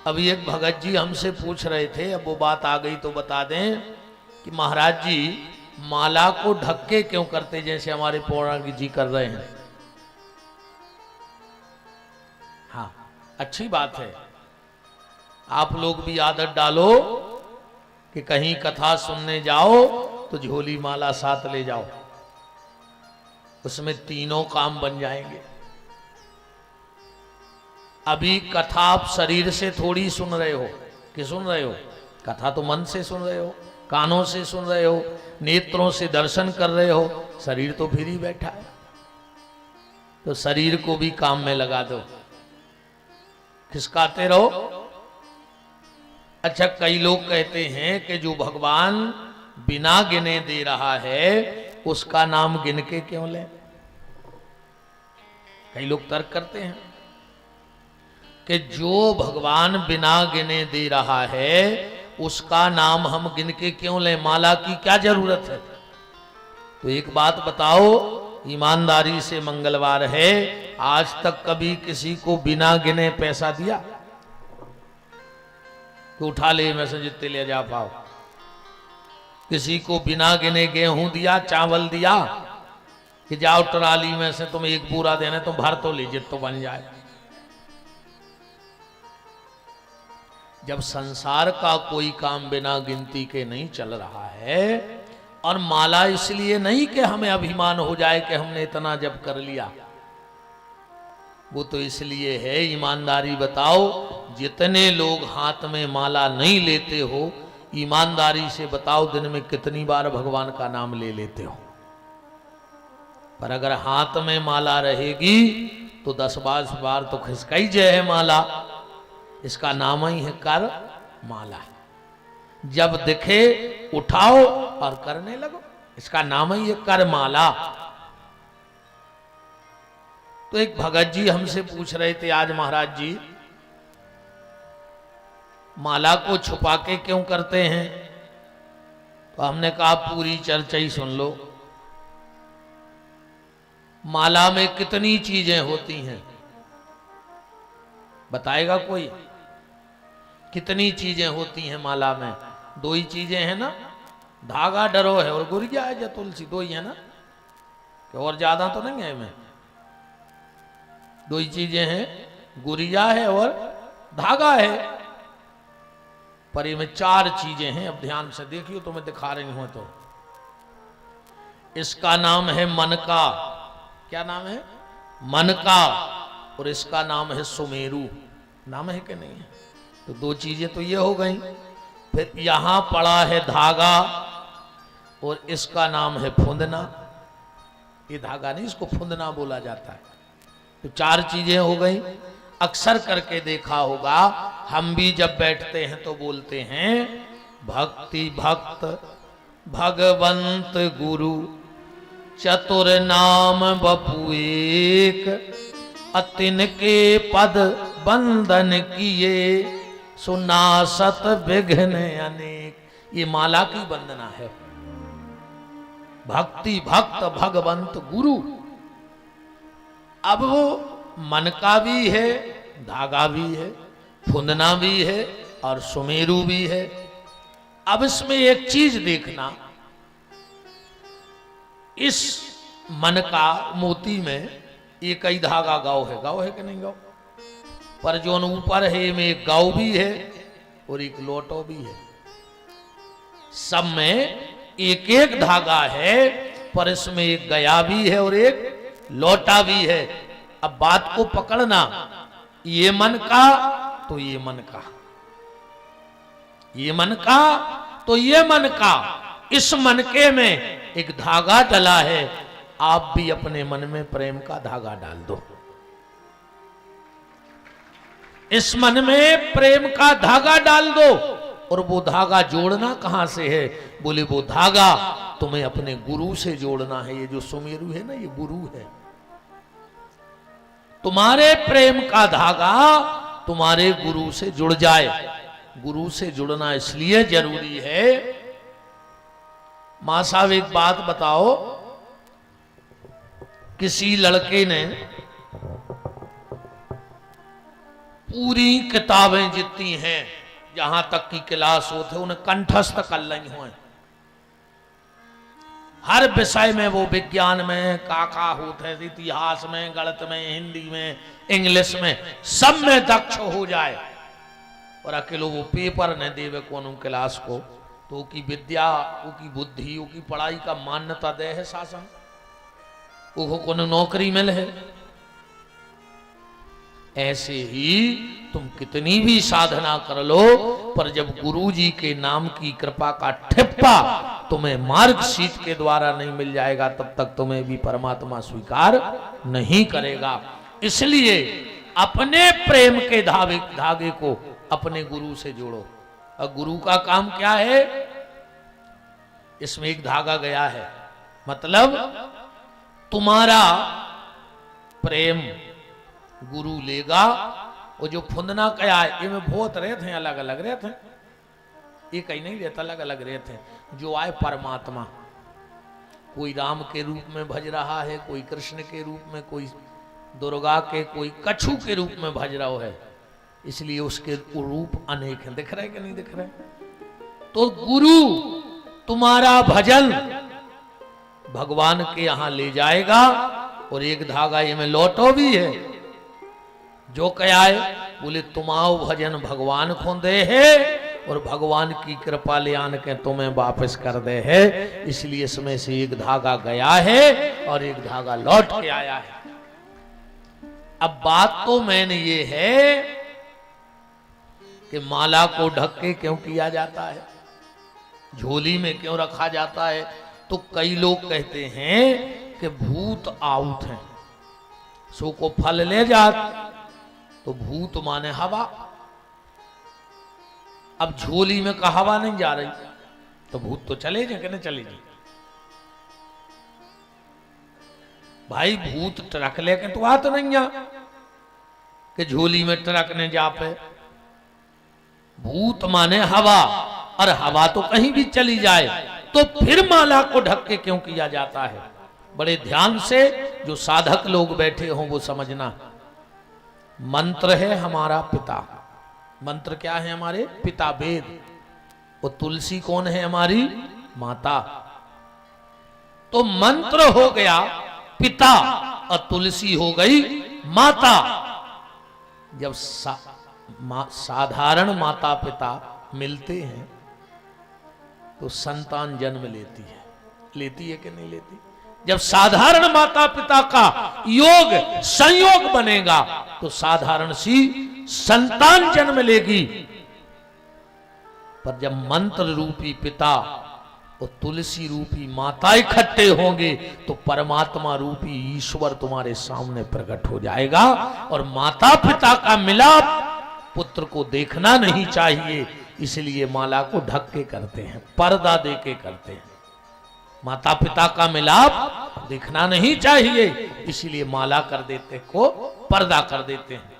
अभी एक भगत जी हमसे पूछ रहे थे, अब वो बात आ गई तो बता दें कि महाराज जी माला को ढक के क्यों करते, जैसे हमारे पौराणिक जी कर रहे हैं। हाँ, अच्छी बात है। आप लोग भी आदत डालो कि कहीं कथा सुनने जाओ तो झोली माला साथ ले जाओ, उसमें तीनों काम बन जाएंगे। अभी कथा आप शरीर से थोड़ी सुन रहे हो कि सुन रहे हो, कथा तो मन से सुन रहे हो, कानों से सुन रहे हो, नेत्रों से दर्शन कर रहे हो, शरीर तो फिर ही बैठा है। तो शरीर को भी काम में लगा दो, खिसकाते रहो। अच्छा, कई लोग कहते हैं कि जो भगवान बिना गिने दे रहा है उसका नाम गिन के क्यों लें। कई लोग तर्क करते हैं कि जो भगवान बिना गिने दे रहा है उसका नाम हम गिन के क्यों लें, माला की क्या जरूरत है। तो एक बात बताओ, ईमानदारी से, मंगलवार है, आज तक कभी किसी को बिना गिने पैसा दिया कि उठा ले मैं से जितने ले जा पाओ। किसी को बिना गिने गेहूं दिया, चावल दिया कि जाओ ट्राली में से तुम एक पूरा देना, तुम भर तो लीजिए तो बन जाए। जब संसार का कोई काम बिना गिनती के नहीं चल रहा है, और माला इसलिए नहीं कि हमें अभिमान हो जाए कि हमने इतना जप कर लिया, वो तो इसलिए है, ईमानदारी बताओ, जितने लोग हाथ में माला नहीं लेते हो, ईमानदारी से बताओ दिन में कितनी बार भगवान का नाम ले लेते हो। पर अगर हाथ में माला रहेगी तो 10-12 बार तो खिसकाई जय है माला। इसका नाम ही है कर माला। जब दिखे उठाओ और करने लगो, इसका नाम ही है कर माला। तो एक भगत जी हमसे पूछ रहे थे आज, महाराज जी माला को छुपा के क्यों करते हैं। तो हमने कहा पूरी चर्चा ही सुन लो। माला में कितनी चीजें होती हैं बताएगा कोई? कितनी चीजें होती हैं माला में? दो ही चीजें हैं ना, धागा डरो है और गुरिया है या तुलसी, दो ही है ना, कि और ज्यादा तो नहीं है में। दो ही चीजें हैं, गुरिया है और धागा है। पर ये में 4 चीजें हैं, अब ध्यान से देखियो तो मैं दिखा रही हूं। तो इसका नाम है मन का। क्या नाम है? मन का। और इसका नाम है सुमेरु। नाम है कि नहीं है? तो 2 चीजें तो ये हो गई। फिर यहां पड़ा है धागा और इसका नाम है फुंदना। ये धागा नहीं, इसको फुंदना बोला जाता है। तो 4 चीजें हो गई। अक्सर करके देखा होगा, हम भी जब बैठते हैं तो बोलते हैं भक्ति भक्त भगवंत गुरु चतुर नाम बपु एक, अतिन के पद बंधन किए सुनासत विघ्न अनेक। ये माला की वंदना है। भक्ति भक्त भगवंत गुरु। अब वो मन का भी है, धागा भी है, फुंदना भी है और सुमेरु भी है। अब इसमें एक चीज देखना, इस मन का मोती में एक ही धागा गाव है कि नहीं गाव? पर जो ऊपर है में एक गाव भी है और एक लोटो भी है। सब में एक एक धागा है, पर इसमें एक गया भी है और एक लोटा भी है। अब बात को पकड़ना, ये मन का तो ये मन का, ये मन का तो ये मन का। इस मनके में एक धागा डला है। आप भी अपने मन में प्रेम का धागा डाल दो। इस मन में प्रेम का धागा डाल दो। और वो धागा जोड़ना कहां से है? बोले वो धागा तुम्हें अपने गुरु से जोड़ना है। ये जो सुमेरु है ना, ये गुरु है। तुम्हारे प्रेम का धागा तुम्हारे गुरु से जुड़ जाए। गुरु से जुड़ना इसलिए जरूरी है। मां साहब एक बात बताओ, किसी लड़के ने पूरी किताबें जितनी हैं जहां तक की क्लास होते उन्हें कंठस्थ कर ली हुए। हर विषय में, वो विज्ञान में काका होते, इतिहास में, गणित में, हिंदी में, इंग्लिश में, सब में दक्ष हो जाए और अकेलो वो पेपर न देवे कौन क्लास को, तो की विद्या, की बुद्धि, की पढ़ाई का मान्यता दे है शासन, वो कौन नौकरी मिले है। ऐसे ही तुम कितनी भी साधना कर लो, पर जब गुरु जी के नाम की कृपा का ठिप्पा तुम्हें मार्गशीट के द्वारा नहीं मिल जाएगा, तब तक तुम्हें भी परमात्मा स्वीकार नहीं करेगा। इसलिए अपने प्रेम के धागे को अपने गुरु से जोड़ो। और गुरु का काम क्या है? इसमें एक धागा गया है, मतलब तुम्हारा प्रेम गुरु लेगा। वो जो फुंदना कया है, ये में बहुत रहते हैं, अलग अलग रहते हैं, ये कहीं नहीं रहता, अलग अलग रहते हैं। जो आए परमात्मा, कोई राम के रूप में भज रहा है, कोई कृष्ण के रूप में, कोई दुर्गा के, कोई कछु के रूप में भज रहा है, इसलिए उसके रूप अनेक हैं। दिख रहे कि नहीं दिख रहे? तो गुरु तुम्हारा भजन भगवान के यहां ले जाएगा। और एक धागा ये में लौटो भी है, जो क्या है, बोले तुम्हाओ भजन भगवान को दे है और भगवान की कृपा ले आन के तुम्हें वापस कर दे है। इसलिए इसमें से एक धागा गया है और एक धागा लौट के आया है। अब बात तो मैंने ये है कि माला को ढक के क्यों किया जाता है, झोली में क्यों रखा जाता है? तो कई लोग कहते हैं कि भूत आउट हैं, सो को फल ले जात, तो भूत माने हवा। अब झोली में का हवा नहीं जा रही, तो भूत तो चले जाए कि नहीं चले जाए? भाई भूत ट्रक लेके तो आ तो नहीं जा कि झोली में ट्रक ने जा पे। भूत माने हवा, और हवा तो कहीं भी चली जाए, तो फिर माला को ढक के क्यों किया जाता है? बड़े ध्यान से जो साधक लोग बैठे हों वो समझना। मंत्र है हमारा पिता। मंत्र क्या है? हमारे पिता वेद। वो तुलसी कौन है? हमारी माता। तो मंत्र हो गया पिता और तुलसी हो गई माता। जब साधारण माता पिता मिलते हैं तो संतान जन्म लेती है कि नहीं लेती? जब साधारण माता पिता का योग संयोग बनेगा तो साधारण सी संतान जन्म लेगी। पर जब मंत्र रूपी पिता और तुलसी रूपी माता इकट्ठे होंगे तो परमात्मा रूपी ईश्वर तुम्हारे सामने प्रकट हो जाएगा। और माता पिता का मिलाप पुत्र को देखना नहीं चाहिए, इसलिए माला को ढक के करते हैं, पर्दा दे के करते हैं। माता पिता का मिलाप दिखना नहीं चाहिए, इसलिए माला कर देते को पर्दा कर देते हैं।